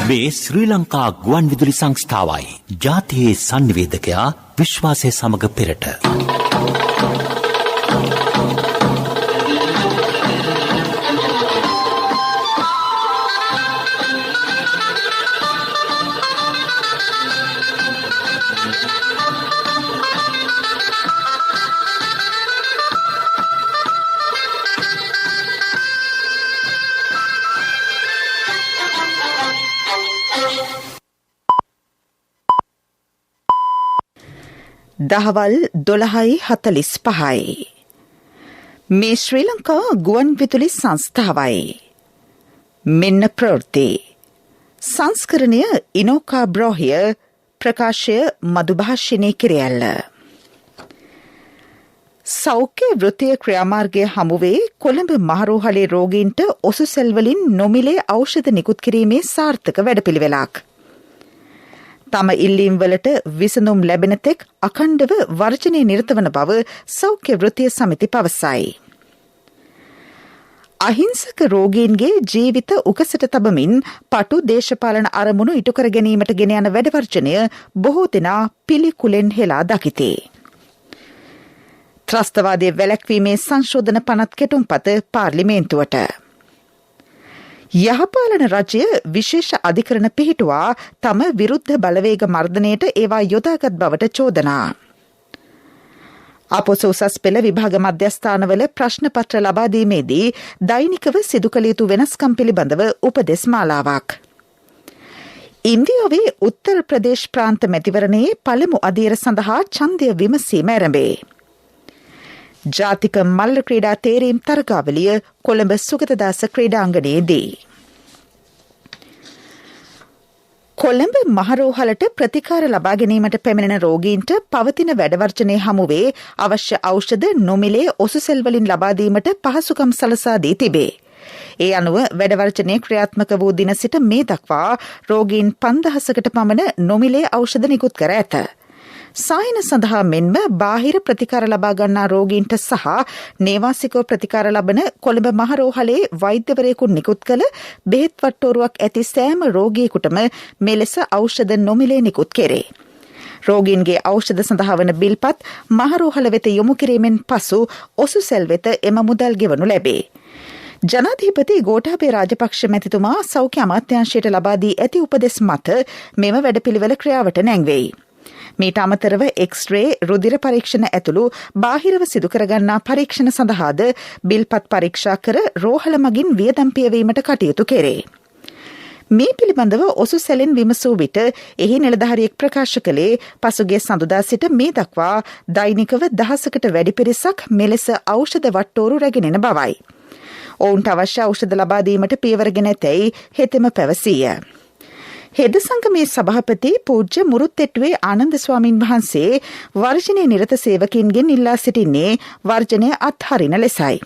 මේ ශ්‍රී ලංකා ගුවන් විදුලි සංස්ථාවයි. ජාතියේ සංනිවේදකයා විශ්වාසය සමග පෙරට. දහවල් 12:45 මේ ශ්‍රී ලංකා ගුවන් විදුලි සංස්ථාවයි. මෙන්න ප්‍රවෘත්ති සංස්කරණය ඉනෝකා බ්‍රෝහිය ප්‍රකාශය මදුභාෂිනී කිරියල්ල. සෞඛ්‍ය වෘත්තීය ක්‍රියාමාර්ගය හමුවේ කොළඹ මහරෝහලේ රෝගීන්ට ඔසුසැල් වලින් නොමිලේ ඖෂධ නිකුත් කිරීමේ සාර්ථක වැඩපිළිවෙලක්. තම ඉල්ලීම් වලට විසඳුම් ලැබෙන තෙක් අඛණ්ඩව වර්ජනයේ නිරත වන බව සෞඛ්‍ය වෘත්තීය සමිති පවසයි. අහිංසක රෝගීන්ගේ ජීවිත උකසට තබමින් පටු දේශපාලන අරමුණු ඉටු කර ගැනීමට ගෙන යන වැඩවර්ජනය බොහෝ දෙනා පිළිකුලෙන් හෙලා දකිති. ත්‍රස්තවාදයේ වැළැක්වීමේ සංශෝධන පනත් කෙටුම්පත පාර්ලිමේන්තුවට. යහපාලන රජය විශේෂ අධිකරණ පිහිටුවා තම විරුද්ධ බලවේග මර්ධනයට ඒවා යොදාගත් බවට චෝදනා. අපොස උසස් පෙළ විභාග මධ්‍යස්ථානවල ප්‍රශ්න පත්‍ර ලබා දීමේදී දෛනිකව සිදු කළ යුතු වෙනස්කම් පිළිබඳව උපදෙස් මාලාවක්. ඉන්දියාවේ උත්තර ප්‍රදේශ ප්‍රාන්ත මැතිවරණයේ පළමු අදියර සඳහා ඡන්දය විමසීම ආරම්භේ. ජාතික මල්ල ක්‍රීඩා තේරීම් තරගාවලිය කොළඹ සුගතදාස ක්‍රීඩාංගණයේදී. කොළඹ මහරෝහලට ප්‍රතිකාර ලබා ගැනීමට පැමිණෙන රෝගීන්ට පවතින වැඩවර්ජනයේ හමුවේ අවශ්‍ය ඖෂධ නොමිලේ ඔසුසැල් වලින් ලබා දීමට පහසුකම් සලසා දී තිබේ. ඒ අනුව වැඩවර්ජනයේ ක්‍රියාත්මක වූ දින සිට මේ දක්වා රෝගීන් 5000කට පමණ නොමිලේ ඖෂධ නිකුත් කර ඇත. සායන සඳහා මෙන්ම බාහිර ප්‍රතිකාර ලබා ගන්නා රෝගීන්ට සහ නේවාසිකව ප්‍රතිකාර ලබන කොළඹ මහරෝහලේ වෛද්‍යවරයෙකු නිකුත් කළ බෙහෙත් වට්ටෝරුවක් ඇති සෑම රෝගියෙකුටම මෙලෙස ඖෂධ නොමිලේ නිකුත් කෙරේ. රෝගීන්ගේ ඖෂධ සඳහා වන බිල්පත් මහරෝහල වෙත යොමු කිරීමෙන් පසු ඔසුසැල් වෙත එම මුදල් ගෙවනු ලැබේ. ජනාධිපති ගෝඨාභය රාජපක්ෂ මැතිතුමා සෞඛ්‍ය අමාත්‍යාංශයට ලබා දී ඇති උපදෙස් මත මෙම වැඩපිළිවෙල ක්‍රියාවට නැංවෙයි. මීට අමතරව එක්ස්රේ රුධිර පරීක්ෂණ ඇතුළු බාහිරව සිදු කරගන්නා පරීක්ෂණ සඳහාද බිල්පත් පරීක්ෂා කර රෝහල මගින් වියදම් පියවීමට කටයුතු කෙරේ. මේ පිළිබඳව ඔසුසැලෙන් විමසූ විට එහි නිලධාරියෙක් ප්‍රකාශ කළේ පසුගිය සඳුදා සිට මේ දක්වා දෛනිකව 1000කට වැඩි පිරිසක් මෙලෙස ඖෂධ වට්ටෝරු රැගෙන එන බවයි. ඔවුන්ට අවශ්‍ය ඖෂධ ලබා දීමට පියවරගෙන ඇතැයි හෙතෙම පැවසීය. හෙද සංගමේ සභාපති පූජ්‍ය මුරුත්තෙට්ටුවේ ආනන්ද ස්වාමින් වහන්සේ වර්ජනයේ නිරත සේවකයින්ගෙන් ඉල්ලා සිටින්නේ වර්ජනය අත්හරින ලෙසයි.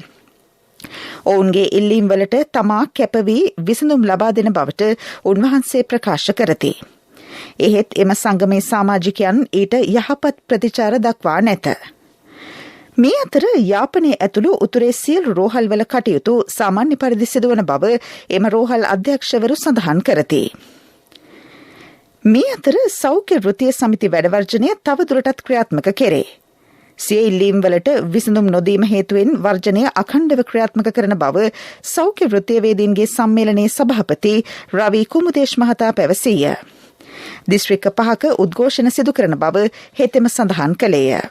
ඔවුන්ගේ ඉල්ලීම් වලට තමා කැපවී විසඳුම් ලබා දෙන බවට උන්වහන්සේ ප්‍රකාශ කරති. එහෙත් එම සංගමේ සමාජිකයන් ඊට යහපත් ප්‍රතිචාර දක්වා නැත. මේ අතර යාපනයේ ඇතුළු උතුරේ සියලු රෝහල්වල කටයුතු සාමාන්‍ය පරිදි සිදුවන බව එම රෝහල් අධ්‍යක්ෂවරු සඳහන් කරති. මේ අතර සෞඛ්‍ය වෘත්තීය සමිති වැඩවර්ජනය තවදුරටත් ක්‍රියාත්මක කෙරේ. සිය ඉල්ලීම් වලට විසඳුම් නොදීම හේතුවෙන් වර්ජනය අඛණ්ඩව ක්‍රියාත්මක කරන බව සෞඛ්‍ය වෘත්තීය වේදීන්ගේ සම්මේලනයේ සභාපති රවි කුමුදේශ් මහතා පැවසීය. දිස්ත්‍රික්ක 5ක උද්ඝෝෂණ සිදු කරන බව හෙතෙම සඳහන් කළේය.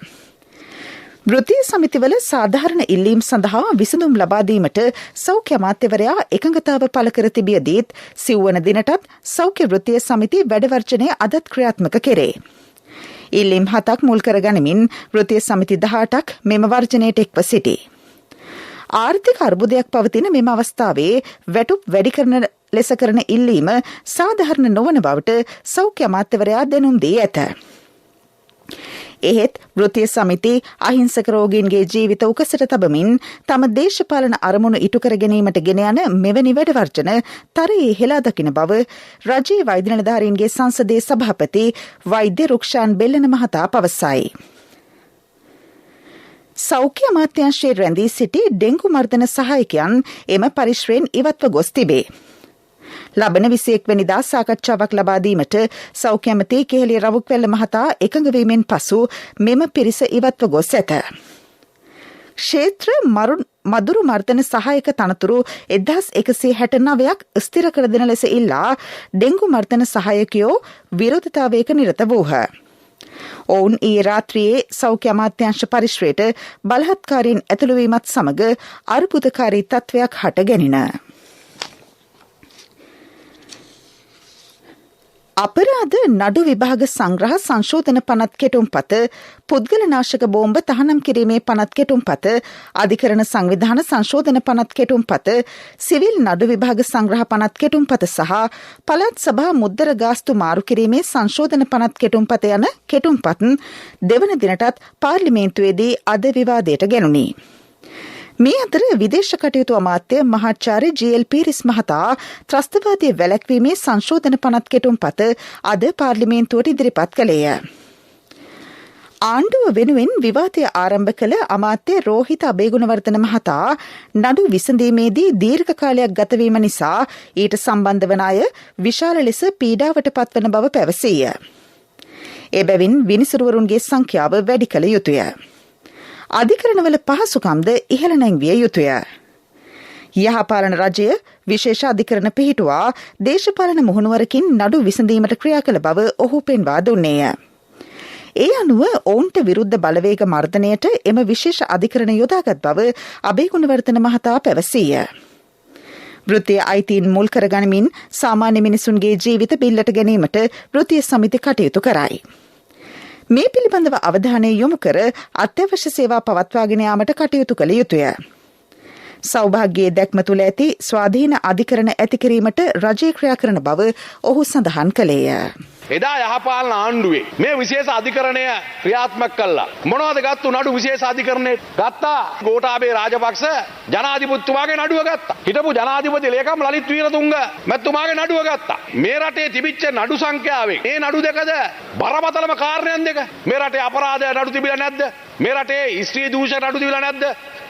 වෘත්තීය සමිතිවල සාධාරණ ඉල්ලීම් සඳහා විසඳුම් ලබා දීමට සෞඛ්‍ය අමාත්‍යවරයා එකඟතාව පළ කර තිබියදීත් සිව්වන දිනටත් සෞඛ්‍ය වෘත්තීය සමිති වැඩවර්ජනය අදත් ක්‍රියාත්මක කෙරේ. ඉල්ලීම් 7ක් මුල් කරගනිමින් වෘත්තීය සමිති 18ක් මෙම වර්ජනයට එක්ව සිටී. ආර්ථික අර්බුදයක් පවතින මෙම අවස්ථාවේ වැටුප් වැඩි කරන ලෙස කරන ඉල්ලීම සාධාරණ නොවන බවට සෞඛ්‍ය අමාත්‍යවරයා දැනුම් දී ඇත. එහෙත් වෘත්තීය සමිති අහිංසක රෝගීන්ගේ ජීවිත උකසට තබමින් තම දේශපාලන අරමුණු ඉටු කර ගැනීමට ගෙන යන මෙවැනි වැඩවර්ජන තරයේ හෙලා දකින බව රජයේ වෛද්‍ය නිලධාරීන්ගේ සංසදයේ සභාපති වෛද්‍ය රුක්ෂාන් බෙල්ලන මහතා පවසයි. සෞඛ්‍ය අමාත්‍යාංශයේ රැඳී සිටි ඩෙංගු මර්ධන සහායකයන් එම පරිශ්‍රයෙන් ඉවත්ව ගොස් තිබේ. ලබන 21 වෙනිදා සාකච්ඡාවක් ලබා දීමට සෞඛ්‍ය ඇමති කෙහෙලිය රවුක්වැල්ල මහතා එකඟ වීමෙන් පසු මෙම පිරිස ඉවත්ව ගොස් ඇත. ක්ෂේත්‍ර මදුරු මර්ධන සහායක තනතුරු 1169ක් ස්ථිර කර දෙන ලෙස ඉල්ලා ඩෙංගු මර්ධන සහායකයෝ විරෝධතාවයක නිරත වූහ. ඔවුන් ඊයේ රාත්‍රියේ සෞඛ්‍ය අමාත්‍යාංශ පරිශ්‍රයට බලහත්කාරීන් ඇතුළු වීමත් සමග අර්බුදකාරී තත්ත්වයක් හට ගැනින. අපරාධ නඩු විභාග සංග්‍රහ සංශෝධන පනත් කෙටුම්පත, පුද්ගල නාශක බෝම්බ තහනම් කිරීමේ පනත් කෙටුම්පත, අධිකරණ සංවිධාන සංශෝධන පනත් කෙටුම්පත, සිවිල් නඩු විභාග සංග්‍රහ පනත් කෙටුම්පත සහ පළාත් සභා මුද්දර ගාස්තු මාරු කිරීමේ සංශෝධන පනත් කෙටුම්පත යන කෙටුම්පත් දෙවන දිනටත් පාර්ලිමේන්තුවේදී අද විවාදයට ගැනුණි. මේ අතර විදේශ කටයුතු අමාත්‍ය මහාචාර්ය ජී.එල්. පීරිස් මහතා ත්‍රස්තවාදී වැළැක්වීමේ සංශෝධන පනත් කෙටුම්පත අද පාර්ලිමේන්තුවට ඉදිරිපත් කළේය. ආණ්ඩුව වෙනුවෙන් විවාදය ආරම්භ කළ අමාත්‍ය රෝහිත අබේගුණවර්ධන මහතා නඩු විසඳීමේදී දීර්ඝ කාලයක් ගතවීම නිසා ඊට සම්බන්ධ වන අය විශාල ලෙස පීඩාවට පත්වන බව පැවසීය. එබැවින් විනිසුරුවරුන්ගේ සංඛ්‍යාව වැඩි කළ යුතුය. අධිකරණවල පහසුකම්ද ඉහළ නැංවිය යුතුය. යහපාලන රජය විශේෂ අධිකරණ පිහිටුවා දේශපාලන මුහුණුවරකින් නඩු විසඳීමට ක්‍රියා කළ බව ඔහු පෙන්වා දුන්නේය. ඒ අනුව ඔවුන්ට විරුද්ධ බලවේග මර්ධනයට එම විශේෂ අධිකරණ යොදාගත් බව අබේගුණවර්ධන මහතා පැවසීය. වෘත්තීය අයිතීන් මුල් කරගනිමින් සාමාන්‍ය මිනිසුන්ගේ ජීවිත බිල්ලට ගැනීමට වෘත්තීය සමිති කටයුතු කරයි. මේ පිළිබඳව අවධානය යොමු කර අත්‍යවශ්‍ය සේවා පවත්වාගෙන යාමට කටයුතු කළ යුතුය. සෞභාග්‍යයේ දැක්ම තුළ ඇති ස්වාධීන අධිකරණ ඇති කිරීමට රජය ක්‍රියා කරන බව ඔහු සඳහන් කළේය. එදා යහපාලන ආණ්ඩුවේ මේ විශේෂ අධිකරණය ක්‍රියාත්මක කළා. මොනවද ගත්තු නඩු විශේෂ අධිකරණේ? ගත්තා ගෝඨාභය රාජපක්ෂ ජනාධිපතිතුමාගේ නඩුව ගත්තා. හිටපු ජනාධිපති ලේකම් ලලිත් වීරතුංග මැතිතුමාගේ නඩුව ගත්තා. මේ රටේ තිබිච්ච නඩු සංඛ්‍යාවේ මේ නඩු දෙකද බරපතලම කාරණයන් දෙක. මේ රටේ අපරාධ නඩු තිබිලා නැද්ද? මේ රටේ ස්ත්‍රී දූෂණ නඩු තිබිලා නැද්ද?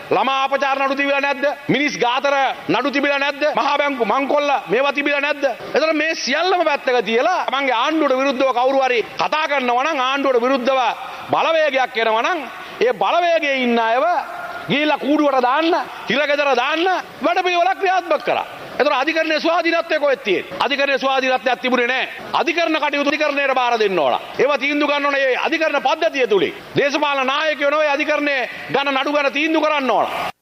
ළමා අපචාර නඩු තිබිලා නැද්ද? මිනිස් ඝාතන නඩු තිබිලා නැද්ද? මහා බැංකු මංකොල්ල මේවා තිබිලා නැද්ද? එතකොට මේ සියල්ලම පැත්තක තියලා තමන්ගේ ආණ්ඩුවට විරුද්ධව කවුරු හරි කතා කරනවා නම් ආණ්ඩුවට විරුද්ධව බලවේගයක් එනවා නම් ඒ බලවේගයේ ඉන්න අයව ගිහිල්ලා කූඩුවට දාන්න, හිරගෙදර දාන්න වැඩ පිළිවෙලක් ක්‍රියාත්මක කරා. එතකොට අධිකරණයේ ස්වාධීනත්වය කොහෙද තියෙන්නේ? අධිකරණයේ ස්වාධීනත්වයක් තිබුණේ නැහැ. අධිකරණ කටයුතු අධිකරණයට බාර දෙන්න ඕන. ඒවා තීන්දුව ගන්න ඕනේ මේ අධිකරණ පද්ධතිය තුලින්. දේශපාලන නායකයෝ නෙවෙයි අධිකරණයේ ගන්න නඩු ගන්න තීන්දුව කරන්න ඕන.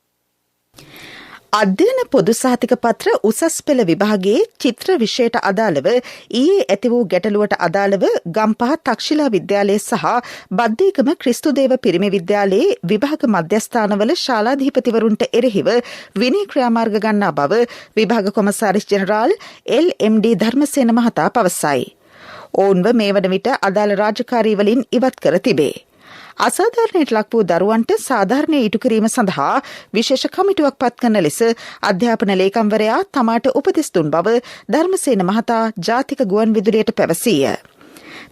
අධ්‍යයන පොදු සහතික පත්‍ර උසස් පෙළ විභාගයේ චිත්‍ර විෂයට අදාළව ඊයේ ඇති වූ ගැටලුවට අදාළව ගම්පහ තක්ෂිලා විද්‍යාලය සහ බද්දේකම ක්‍රිස්තුදේව පිරිමි විද්‍යාලයේ විභාග මධ්‍යස්ථානවල ශාලාධිපතිවරුන්ට එරෙහිව විනය ක්‍රියාමාර්ග ගන්නා බව විභාග කොමසාරිස් ජෙනරාල් එල්.එම්.ඩී. ධර්මසේන මහතා පවසයි. ඔවුන්ව මේ වන විට අදාළ රාජකාරී වලින් ඉවත් කර තිබේ. අසාධාරණයට ලක් වූ දරුවන්ට සාධාරණය ඉටු කිරීම සඳහා විශේෂ කමිටුවක් පත් කරන ලෙස අධ්‍යාපන ලේකම්වරයා තමාට උපදෙස් දුන් බව ධර්මසේන මහතා ජාතික ගුවන් විදුලියට පැවසීය.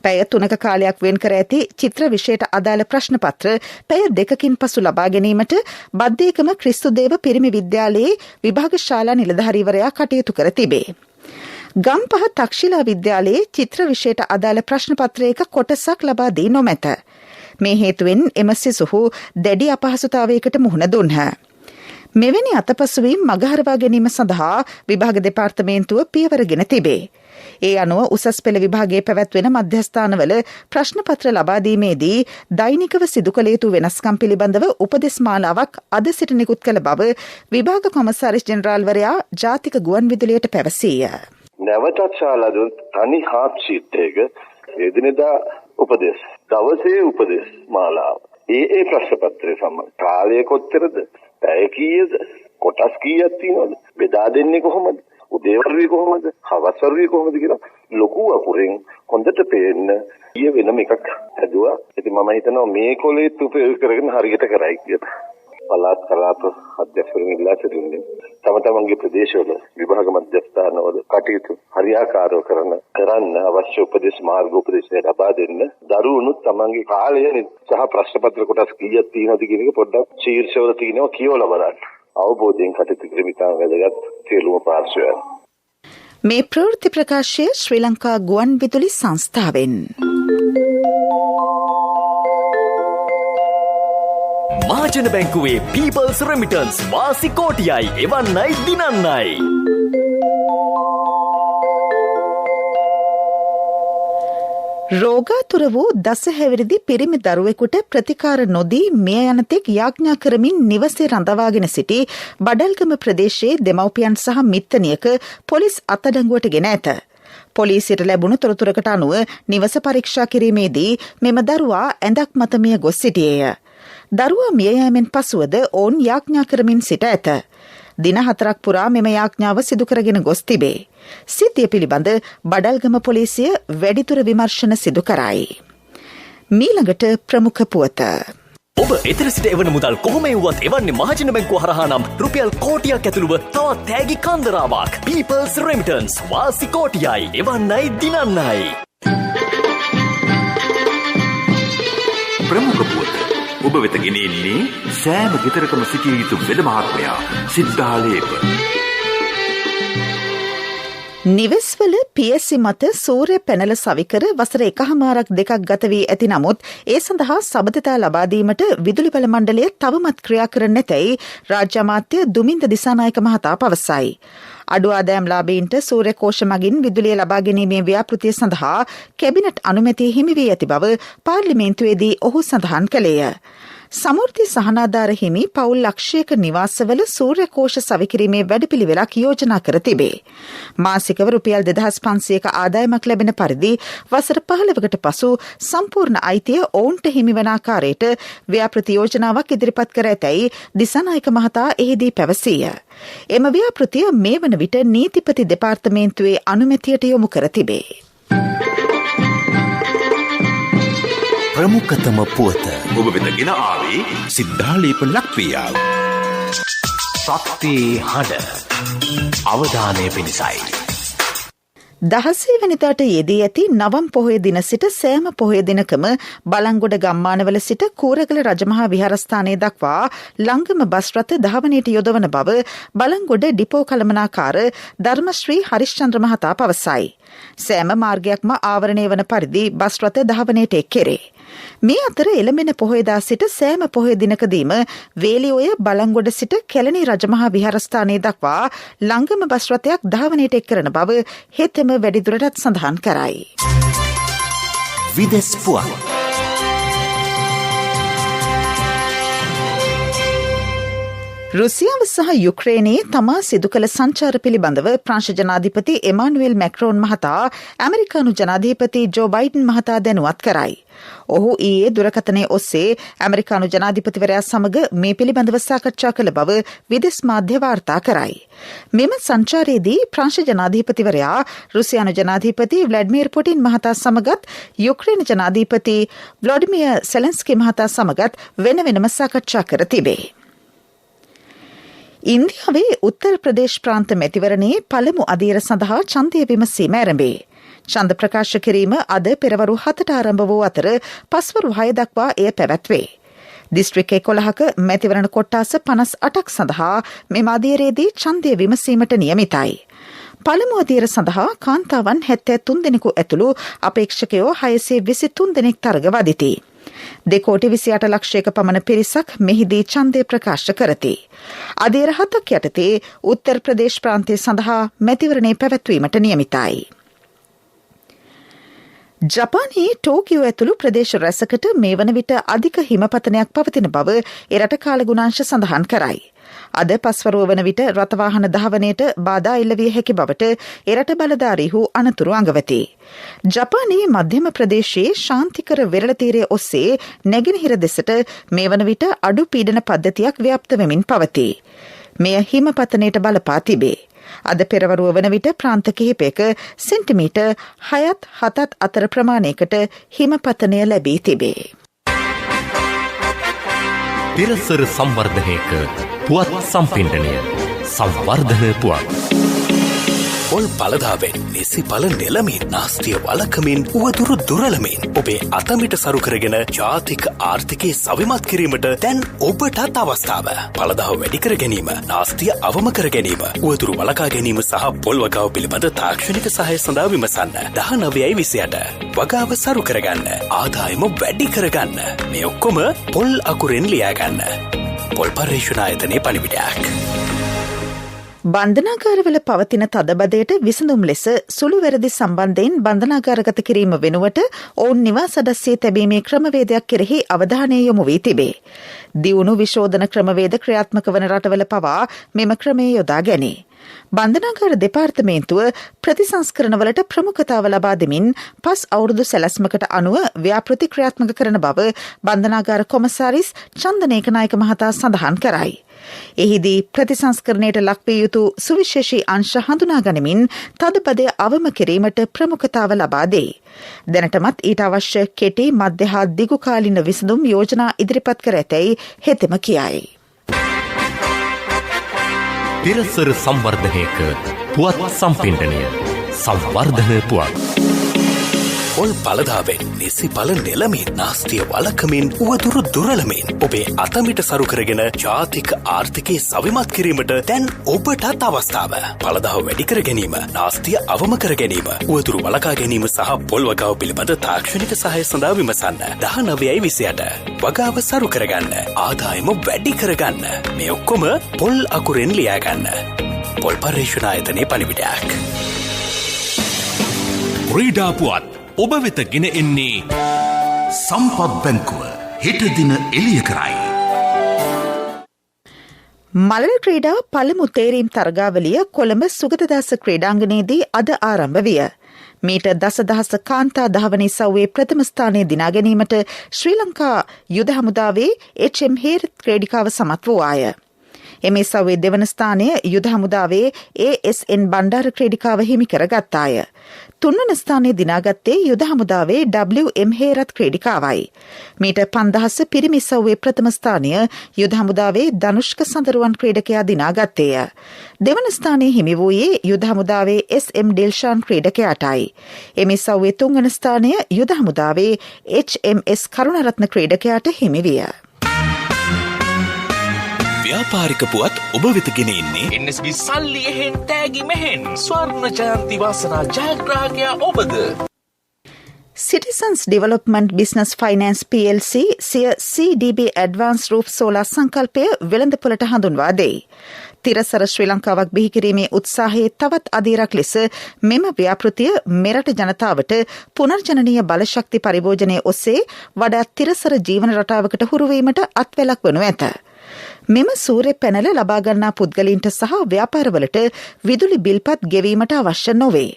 පැය 3ක කාලයක් වෙන් කර ඇති චිත්‍ර විෂයට අදාළ ප්‍රශ්න පත්‍ර පැය 2කින් පසු ලබා ගැනීමට බද්දේකම ක්‍රිස්තුදේව පිරිමි විද්‍යාලයේ විභාග ශාලා නිලධාරීවරයා කටයුතු කර තිබේ. ගම්පහ තක්ෂිලා විද්‍යාලයේ චිත්‍ර විෂයට අදාළ ප්‍රශ්න පත්‍රයක කොටසක් ලබා දී නොමැත. මේ හේතුවෙන් එම සිසුහු දැඩි අපහසුතාවයකට මුහුණ දුන්හ. මෙවැනි අතපසුවීම් මගහරවා ගැනීම සඳහා විභාග දෙපාර්තමේන්තුව පියවරගෙන තිබේ. ඒ අනුව උසස් පෙළ විභාගයේ පැවැත්වෙන මධ්‍යස්ථානවල ප්‍රශ්න පත්‍ර ලබා දීමේදී දෛනිකව සිදු කළ යුතු වෙනස්කම් පිළිබඳව උපදෙස් මාලාවක් අද සිට නිකුත් කළ බව විභාග කොමසාරිස් ජෙනරාල්වරයා ජාතික ගුවන් විදුලියට පැවසීය. නැවතත් ශාලාදුන් තනි හාත් ෂීට් එක එදිනෙදා උපදෙස් දවසේ උපදෙස් මාලාව ඒ ප්‍රශ්න පත්‍රය සමග කාලය කොච්චරද, පැය කීයද, කොටස් කීයක් තියෙනවද, බෙදා දෙන්නේ කොහොමද, උදේවරුේ කොහොමද, හවස්වරුේ කොහොමද කියලා ලොකු අකුරෙන් හොඳට පේන්න ඊය වෙනම එකක් හදුවා. ඉතින් මම හිතනවා මේ කොලේත් උපයෝග කරගෙන හරියට කරයි කියලා. පළාත් කලාප අධ්‍යක්ෂවරුන් ඉල්ලා සිටින්නේ තම තමන්ගේ ප්‍රදේශවල විභාග මධ්‍යස්ථානවල කටයුතු හරියාකාරව කරන්න අවශ්‍ය උපදෙස් මාර්ග උපදෙස් ලබා දෙන්න. දරුවනුත් තමන්ගේ කාලය සහ ප්‍රශ්න පත්‍ර කොටස් කීයක් තියෙනවද කියන එක පොඩ්ඩක් ශීර්ෂවල තියෙනවා කියවලා බලන්න. අවබෝධයෙන් කටයුතු කිරීම ඉතාම වැදගත් සියලුම පාර්ශ්වයන්. මේ ප්‍රවෘත්ති ප්‍රකාශය ශ්‍රී ලංකා ගුවන් විදුලි සංස්ථාවෙන්. මහජන බැංකුවේ පීපල්ස් රෙමිටන්ස් වාසි කෝටියයි එවන්නයි දිනන්නයි. රෝගාතුර වූ දසහැවිරිදි පිරිමි දරුවෙකුට ප්‍රතිකාර නොදී මිය යනතෙක් යාඥා කරමින් නිවසේ රඳවාගෙන සිටි බඩල්ගම ප්‍රදේශයේ දෙමව්පියන් සහ මිත්තනියක පොලිස් අත්අඩංගුවට ගෙන ඇත. පොලිසියට ලැබුණු තොරතුරකට අනුව නිවස පරීක්ෂා කිරීමේදී මෙම දරුවා ඇඳක් මත මිය ගොස් සිටියේය. දරුවා මිය යෑමෙන් පසුවද ඔවුන් යාඥා කරමින් සිට ඇත. දින 4ක් පුරා මෙම යාඥාව සිදු කරගෙන ගොස් තිබේ. සිද්ධිය පිළිබඳ බඩල්ගම පොලිසිය වැඩිදුර විමර්ශන සිදු කරයි. මීළඟට ප්‍රමුඛ පුවත. ඔබ එතන සිට එවන මුදල් කොහොම එව්වත් එවන්නේ මහජන බැංකුව හරහා නම් රුපියල් කෝටියක් ඇතුළුව තවත් තෑගි කන්දරාවක්. පීපල්ස් රෙමිටන්ස් වාසි කෝටියයි එවන්නයි දිනන්නයි. ප්‍රමුඛ පුවත ඔබ වෙත ගෙනෙන්නේ සෑම ගෙදරකම සිටිය යුතු වෙද මහත්මයා සිද්ධාලේප. නිවෙස්වල පියසි මත සූර්ය පැනල සවිකර වසර 1.5-2ක් ගත වී ඇති නමුත් ඒ සඳහා සබඳතා ලබා දීමට විදුලි බල මණ්ඩලය තවමත් ක්‍රියා කර නැතැයි රාජ්‍ය අමාත්‍ය දුමින්ද දිසානායක මහතා පවසයි. අඩු ආදායම් ලාභීන්ට සූර්ය කෝෂ මගින් විදුලිය ලබා ගැනීමේ ව්‍යාපෘතිය සඳහා කැබිනට් අනුමැතිය හිමි වී ඇති බව පාර්ලිමේන්තුවේදී ඔහු සඳහන් කළේය. සමෘද්ධි සහනාධාර හිමි පවුල් ලක්ෂයක නිවාසවල සූර්ය කෝෂ සවිකිරීමේ වැඩපිළිවෙලක් යෝජනා කර තිබේ. මාසිකව රුපියල් 2500ක ආදායමක් ලැබෙන පරිදි වසර 15කට පසු සම්පූර්ණ අයිතිය ඔවුන්ට හිමිවන ආකාරයට ව්‍යාපෘති යෝජනාවක් ඉදිරිපත් කර ඇතැයි දිසානායක මහතා එහිදී පැවසීය. එම ව්‍යාපෘතිය මේ වන විට නීතිපති දෙපාර්තමේන්තුවේ අනුමැතියට යොමු කර තිබේ. ප්‍රමුඛතම පුවත ඔබ වෙත ගෙන ආවේ සිද්ධාලේප ලක්වියාව. ශක්තියේ හඬ අවධානය පිණිසයි. 16 වෙනිදාට යෙදී ඇති නවම් පොහොය දින සිට සෑම පොහොය දිනකම බලංගොඩ ගම්මානවල සිට කූරගල රජමහා විහාරස්ථානයේ දක්වා ලංගම බස් රථ ධාවනයට යොදවන බව බලංගොඩ ඩිපෝ කළමනාකාර ධර්මශ්‍රී හරිශ්චන්ද්‍ර මහතා පවසයි. සෑම මාර්ගයක්ම ආවරණය වන පරිදි බස් රථ ධාවනයට එක් කෙරේ. මේ අතර එළඹෙන පොහොයදා සිට සෑම පොහොය දිනකදීම වේලිඔය බලංගොඩ සිට කැලණි රජමහා විහාරස්ථානයේ දක්වා ලංගම බස් රථයක් ධාවනයට එක් කරන බව හෙතෙම වැඩිදුරටත් සඳහන් කරයි. විදෙස් පුවත්. රුසියාව සහ යුක්‍රේනයේ තමා සිදු කළ සංචාර පිළිබඳව ප්‍රංශ ජනාධිපති එමානුවෙල් මැක්‍රෝන් මහතා ඇමරිකානු ජනාධිපති ජෝ බයිඩන් මහතා දැනුවත් කරයි. ඔහු ඊයේ දුරකථනයේ ඔස්සේ ඇමරිකානු ජනාධිපතිවරයා සමග මේ පිළිබඳව සාකච්ඡා කළ බව විදෙස් මාධ්‍ය වාර්තා කරයි. මෙම සංචාරයේදී ප්‍රංශ ජනාධිපතිවරයා රුසියානු ජනාධිපති ව්ලාඩිමිර් පුටින් මහතා සමගත් යුක්‍රේන ජනාධිපති ව්ලාඩිමිර් සෙලෙන්ස්කි මහතා සමගත් වෙන වෙනම සාකච්ඡා කර තිබේ. ඉන්දියාවේ උත්තර ප්‍රදේශ ප්‍රාන්ත මැතිවරණයේ පළමු අදියර සඳහා ඡන්දය විමසීම ආරම්භේ. ඡන්ද ප්‍රකාශ කිරීම අද පෙරවරු 7ට ආරම්භ වූ අතර පස්වරු 6 දක්වා එය පැවැත්වේ. දිස්ත්‍රික් 11ක මැතිවරණ කොට්ටාස 58ක් සඳහා මෙම අදියරේදී ඡන්දය විමසීමට නියමිතයි. පළමු අදියර සඳහා කාන්තාවන් 73 දෙනෙකු ඇතුළු අපේක්ෂකයෝ 623 දෙනෙක් තරග වදිති. 2,28,00,000ක පමණ පිරිසක් මෙහිදී ඡන්දය ප්‍රකාශ කරති. අදියර 7ක් යටතේ උත්තර ප්‍රදේශ ප්‍රාන්තය සඳහා මැතිවරණය පැවැත්වීමට නියමිතයි. ජපානයේ ටෝකියෝ ඇතුළු ප්‍රදේශ රැසකට මේ වන විට අධික හිමපතනයක් පවතින බව එරට කාලගුණාංශ සඳහන් කරයි. අද පස්වරුව වන විට රථවාහන ධාවනයට බාධා එල්ල විය හැකි බවට එරට බලධාරීහු අනතුරු අඟවති. ජපානයේ මධ්‍යම ප්‍රදේශයේ ශාන්තිකර වෙරළ තීරය ඔස්සේ නැගෙනහිර දෙසට මේ වන විට අඩු පීඩන පද්ධතියක් ව්‍යාප්ත වෙමින් පවතී. මෙය හිමපතනයට බලපා තිබේ. අද පෙරවරුව වන විට ප්‍රාන්ත කිහිපයක සෙන්ටිමීටර් 6-7 අතර ප්‍රමාණයකට හිමපතනය ලැබී තිබේ. පිරසර සංවර්ධනයක පුවත් සම්පින්ඩනය සංවර්ධන පුවත්. පොල් පළදාවෙන් නිසි පල නෙලමින් නාස්තිය වලකමින් උවදුරු දුරලමින් ඔබේ අතමිට සරු කරගෙන ජාතික ආර්ථිකයේ සවිමත් කිරීමට දැන් ඔබටත් අවස්ථාව. පළදාව වැඩි කර ගැනීම, නාස්තිය අවම කර ගැනීම, උවදුරු වලකා ගැනීම සහ පොල් වගාව පිළිබඳ තාක්ෂණික සහාය සඳහා විමසන්න 19.28 වගාව සරු කරගන්න, ආදායම වැඩි කරගන්න. මේ ඔක්කොම පොල් අකුරෙන් ලියාගන්න. පොල් පර්යේෂණ ආයතනයේ පණිවිඩයක්. බන්ධනාගාරවල පවතින තදබදයට විසඳුම් ලෙස සුළු වැරදි සම්බන්ධයෙන් බන්ධනාගාරගත කිරීම වෙනුවට ඔවුන් නිවාස අඩස්සියේ තැබීමේ ක්‍රමවේදයක් කෙරෙහි අවධානය යොමු වී තිබේ. දියුණු විශෝධන ක්‍රමවේද ක්‍රියාත්මක වන රටවල පවා මෙම ක්‍රමය යොදා ගැනේ. බන්ධනාගාර දෙපාර්තමේන්තුව ප්‍රතිසංස්කරණවලට ප්‍රමුඛතාව ලබා දෙමින් 5 අවුරුදු සැලැස්මකට අනුව ව්‍යාපෘති ක්‍රියාත්මක කරන බව බන්ධනාගාර කොමසාරිස් චන්දනේකනායක මහතා සඳහන් කරයි. එහිදී ප්‍රතිසංස්කරණයට ලක්විය යුතු සුවිශේෂී අංශ හඳුනා ගනිමින් තදපදය අවම කිරීමට ප්‍රමුඛතාව ලබා දේ. දැනටමත් ඊට අවශ්‍ය කෙටි මධ්‍ය හා දිගු කාලින විසඳුම් යෝජනා ඉදිරිපත් කර ඇතැයි හෙතෙම කියයි. පිරසර සංවර්ධනයක පුවත් සම්පින්ඩනය සංවර්ධන පුවත්. පොල් පළදාවෙන් නිසි පල නෙලමින් නාස්තිය වලකමින් උවදුරු දුරලමින් ඔබේ අතමිට සරු කරගෙන ජාතික ආර්ථිකයේ සවිමත් කිරීමට දැන් ඔබටත් අවස්ථාව. පළදාව වැඩි කර ගැනීම, නාස්තිය අවම කර ගැනීම, උවදුරු වලකා ගැනීම සහ පොල් වගාව පිළිබඳ තාක්ෂණික සහාය සඳහා විමසන්න 19.28 වගාව සරු කරගන්න, ආදායම වැඩි කරගන්න. මේ ඔක්කොම පොල් අකුරෙන් ලියාගන්න. පොල් පර්යේෂණ ආයතනයේ පණිවිඩයක්. ක්‍රීඩා පුවත් ඔබ වෙත ගෙන එන්නේ සම්පත් බැංකුව හෙට දින එළිය කරයි. මලල ක්‍රීඩා පළමු තේරීම් තරගාවලිය කොළඹ සුගතදාස ක්‍රීඩාංගණයේදී අද ආරම්භ විය. මීට දසදහස කාන්තා ධාවනයේ සව්වේ ප්‍රථම ස්ථානය දිනා ගැනීමට ශ්‍රී ලංකා යුද හමුදාවේ HM හේරත් ක්‍රීඩිකාව සමත් වූවාය. එමේ සව්වේ දෙවන ස්ථානය යුද හමුදාවේ ASN බණ්ඩාර ක්‍රීඩිකාව හිමි කරගත්තාය. තුන්වන ස්ථානයේ දිනාගත්තේ යුද හමුදාවේ WM හේරත් ක්‍රීඩිකාවයි. මීට 5000 පිරිමි සව්වේ ප්‍රථම ස්ථානය යුද හමුදාවේ ධනුෂ්ක සඳරුවන් ක්‍රීඩකයා දිනාගත්තේය. දෙවන ස්ථානයේ හිමි වූයේ යුද හමුදාවේ SM ඩිල්ෂාන් ක්‍රීඩකයාටයි. එමේ සව්වේ තුන්වන ස්ථානය යුද හමුදාවේ HMS කරුණරත්න ක්‍රීඩකයාට හිමි විය. ව්‍යාපාරික පුවත් ඔබ වෙත ගෙන එන්නේ NSB සල්ලි එහෙන් තෑගි මෙහෙන් ස්වර්ණ ජයන්ති වාසනා ජයග්‍රාහකයා ඔබද. Citizens Development Business Finance PLC සිය CDB Advanced Roof Solar සංකල්පය වෙළඳපොළට හඳුන්වා දෙයි. තිරසර ශ්‍රී ලංකාවක් බිහි කිරීමේ උත්සාහයේ තවත් අදියරක් ලෙස මෙම ව්‍යාපෘතිය මෙරට ජනතාවට පුනර්ජනනීය බලශක්ති පරිභෝජනය ඔස්සේ වඩා තිරසර ජීවන රටාවකට හුරුවීමට අත්වැලක් වනු ඇත. මෙම සූර්ය පැනල ලබා ගන්නා පුද්ගලයින්ට සහ ව්‍යාපාරවලට විදුලි බිල්පත් ගෙවීමට අවශ්‍ය නොවේ.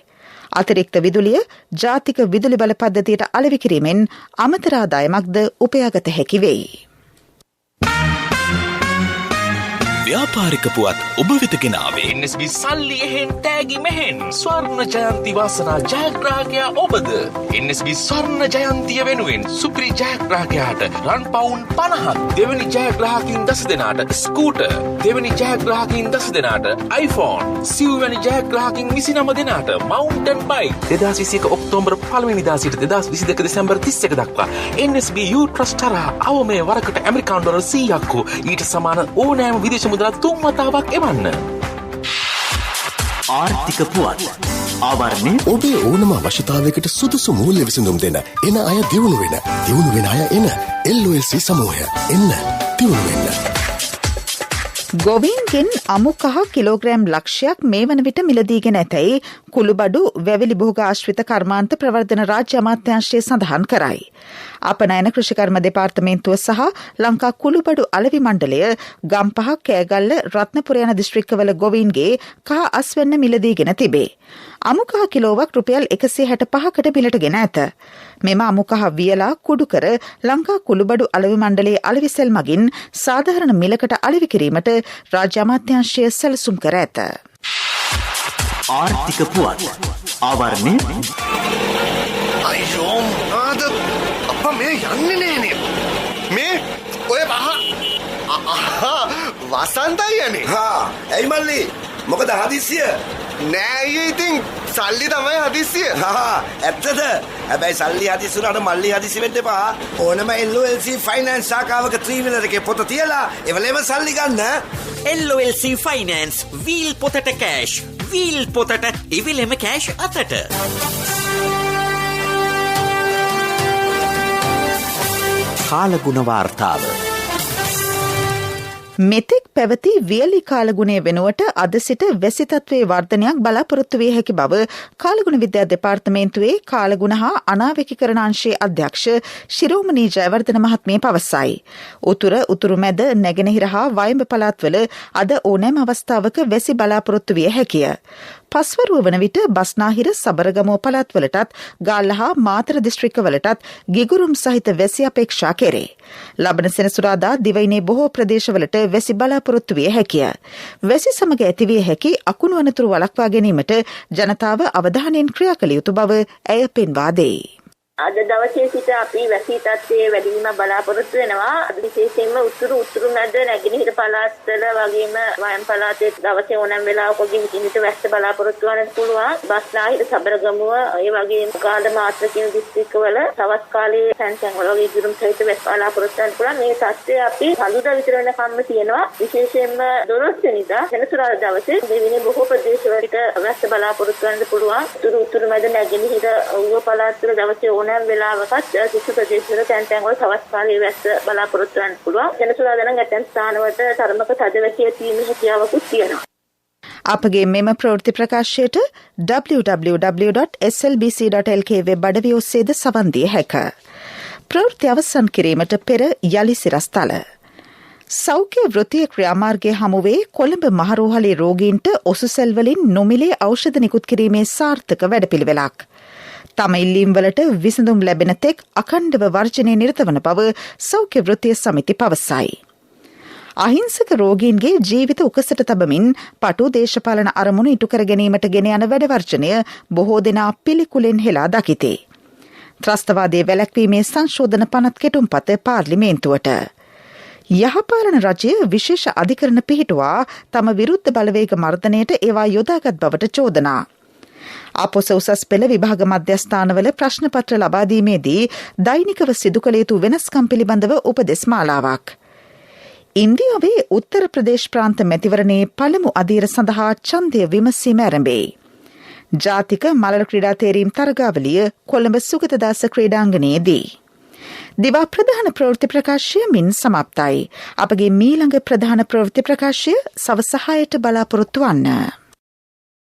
අතිරික්ත විදුලිය ජාතික විදුලි බල පද්ධතියට අලෙවි කිරීමෙන් අමතර ආදායමක්ද උපයාගත හැකි වෙයි. ව්‍යාපාරික පුවත් ඔබ වෙත ගෙනාවේ NSB සල්ලි එහෙන් තෑගි මෙහෙන් ස්වර්ණ ජයන්ති වාසනා ජයග්‍රාහකයා ඔබද. NSB ස්වර්ණ ජයන්තිය වෙනුවෙන් සුපිරි ජයග්‍රාහකයාට රන් පවුන් 50ක්, දෙවැනි ජයග්‍රාහකින් 10 දෙනාට ස්කූටර්, දෙවැනි ජයග්‍රාහකින් 10 දෙනාට iPhone, සිව්වැනි ජයග්‍රාහකින් 29 දෙනාට මවුන්ටන් බයික්. 2021 ඔක්තෝබර් 1 වෙනිදා සිට 2022 දෙසැම්බර් 31 දක්වා NSB U Trust තරහ අවමේ වරකට ඇමරිකානු ඩොලර් 100ක් වූ ඊට සමාන ඕනෑම විදේශ මුදලක් 3 වතාවක් එවන්න. ආර්ථික පුවත් ආවරණය ඔබේ ඕනම අවශ්‍යතාවයකට සුදුසු මූල්‍ය විසඳුම් දෙන එන අය දියුණු වෙන අය එන LOLC සමූහය එන්න දියුණු වෙන්න. ගොවීන්ගෙන් අමු කහ කිලෝග්‍රෑම් ලක්ෂයක් මේ වන විට මිලදීගෙන ඇතැයි කුළුබඩු වැවිලි භෝග ආශ්‍රිත කර්මාන්ත ප්‍රවර්ධන රාජ්‍ය අමාත්‍යාංශය සඳහන් කරයි. අපනයන කෘෂිකර්ම දෙපාර්තමේන්තුව සහ ලංකා කුළුබඩු අලෙවි මණ්ඩලය ගම්පහ, කෑගල්ල, රත්නපුර යන දිස්ත්‍රික්කවල ගොවීන්ගේ කහ අස්වැන්න මිලදීගෙන තිබේ. අමු කහ කිලෝවක් රුපියල් 165කට මිලටගෙන ඇත. මෙම අමු කහ වියලා කුඩු කර ලංකා කුළුබඩු අලෙවි මණ්ඩලයේ අලෙවිසෙල් මගින් සාධාරණ මිලකට අලෙවි කිරීමට රාජ්‍ය අමාත්‍යාංශය සැලසුම් කර ඇත. ආර්ථික පුවත් ආවරණය අයියෝ ආද අප්පා මේ යන්නේ නෑනේ. මේ ඔය වසන්තයි යන්නේ. ඇයි මල්ලි මොකද හදිස්සිය? නෑ ඉතින් සල්ලි තමයි හදිස්සිය. ඇත්තද? හැබැයි සල්ලි හදිස්සි උනාට මල්ලි හදිස්සි වෙන්න එපා. ඕනම LOLC ෆයිනෑන්ස් ශාඛාවක 3-wheeler එකේ පොත තියලා එවලේම සල්ලි ගන්න. LOLC ෆයිනෑන්ස් වීල් පොතට කෑෂ් වීල් පොතට ඉවිලෙම කෑෂ් අතට. කාලගුණ වාර්තාව මෙතෙක් පැවති වියලි කාලගුණය වෙනුවට අද සිට වැසි තත්ත්වයේ වර්ධනයක් බලාපොරොත්තු විය හැකි බව කාලගුණ විද්‍යා දෙපාර්තමේන්තුවේ කාලගුණ හා අනාවැකිකරණ අංශයේ අධ්‍යක්ෂ ශිරෝමණී ජයවර්ධන මහත්මිය පවසයි. උතුරු මැද නැගෙනහිර හා වයඹ පළාත්වල අද ඕනෑම අවස්ථාවක වැසි බලාපොරොත්තු විය හැකිය. පස්වරුව වන විට බස්නාහිර සබරගමුව පළාත්වලටත් ගාල්ල හා මාතර දිස්ත්‍රික්කවලටත් ගිගුරුම් සහිත වැසි අපේක්ෂා කෙරේ. ලබන සෙනසුරාදා දිවයිනේ බොහෝ ප්‍රදේශවලට වැසි බලාපොරොත්තු විය හැකිය. වැසි සමග ඇතිවිය හැකි අකුණු අනතුරු වළක්වා ගැනීමට ජනතාව අවධානයෙන් ක්‍රියා කළ යුතු බව ඇය පෙන්වා දෙයි. අද දවසේ සිට අපි වැසි තත්ත්වයේ වැඩිවීම බලාපොරොත්තු වෙනවා. විශේෂයෙන්ම උතුරු මැද නැගෙනහිර පළාත්වල වගේම වයම් පළාතේ දවසේ ඕනෑම වෙලාවකදී විකිනිට වැස්ස බලාපොරොත්තු වෙන්න පුළුවන්. බස්නාහිර සබරගමුව ඒ වගේම ගාල්ල මාත්‍ර කියන දිස්ත්‍රික්කවල තවත් කාලේ තැන්වල වගේ ගිරුම් සහිත වැස්ස බලාපොරොත්තු වෙන්න පුළුවන්. මේ තත්ත්වය අපි කළුදා විතර වෙනකම්ම තියෙනවා. විශේෂයෙන්ම 12 වෙනිදා සෙනසුරාදා දවසේ දෙවිනේ බොහෝ ප්‍රදේශවලට වැස්ස බලාපොරොත්තු වෙන්න පුළුවන්. උතුරු මැද නැගෙනහිර ඌව පළාත්වල දවසේ ඕනෑම වෙලාවකත් කිසි ප්‍රදේශවල තැන්වල තවත් කාලේ වැස්ස බලාපොරොත්තු වෙන්න පුළුවන්. සෙනසුරාදා නම් ඇතැම් ස්ථානවලට තරමක තද වැසිය තියෙන හැකියාවකුත් තියෙනවා. අපගේ මෙම ප්‍රවෘත්ති ප්‍රකාශයට www.slbc.lk වෙබ් අඩවිය ඔස්සේද සවන් දිය හැක. ප්‍රවෘත්ති අවසන් කිරීමට පෙර යලි සිරස්තල. සෞඛ්‍ය වෘත්තීය ක්‍රියාමාර්ගයේ හමුවේ කොළඹ මහරෝහලේ රෝගීන්ට ඔසුසැල් වලින් නොමිලේ ඖෂධ නිකුත් කිරීමේ සාර්ථක වැඩපිළිවෙලක්. තම ඉල්ලීම්වලට විසඳුම් ලැබෙන තෙක් අඛණ්ඩව වර්ජනයේ නිරත වන බව සෞඛ්‍ය වෘත්තීය සමිති පවසයි. අහිංසක රෝගීන්ගේ ජීවිත උකසට තබමින් පටු දේශපාලන අරමුණු ඉටු කර ගැනීමට ගෙන යන වැඩ වර්ජනය බොහෝ දෙනා පිළිකුලෙන් හෙලා දකිතේ. ත්‍රස්තවාදයේ වැළැක්වීමේ සංශෝධන පනත් කෙටුම්පත පාර්ලිමේන්තුවට. යහපාලන රජය විශේෂ අධිකරණ පිහිටුවා තම විරුද්ධ බලවේග මර්ධනයට ඒවා යොදාගත් බවට චෝදනා. අපොස උසස් පෙළ විභාග මධ්‍යස්ථානවල ප්‍රශ්න පත්‍ර ලබා දීමේදී දෛනිකව සිදු කළ යුතු වෙනස්කම් පිළිබඳව උපදෙස් මාලාවක්. ඉන්දියාවේ උත්තර ප්‍රදේශ ප්‍රාන්ත මැතිවරණයේ පළමු අදියර සඳහා ඡන්දය විමසීම ආරම්භයි. ජාතික මලල ක්‍රීඩා තේරීම් තරගාවලිය කොළඹ සුගතදාස ක්‍රීඩාංගණයේදී. දිවා ප්‍රධාන ප්‍රවෘත්ති ප්‍රකාශය මින් සමාප්තයි. අපගේ මීළඟ ප්‍රධාන ප්‍රවෘත්ති ප්‍රකාශය සවස 6ට බලාපොරොත්තු වන්න.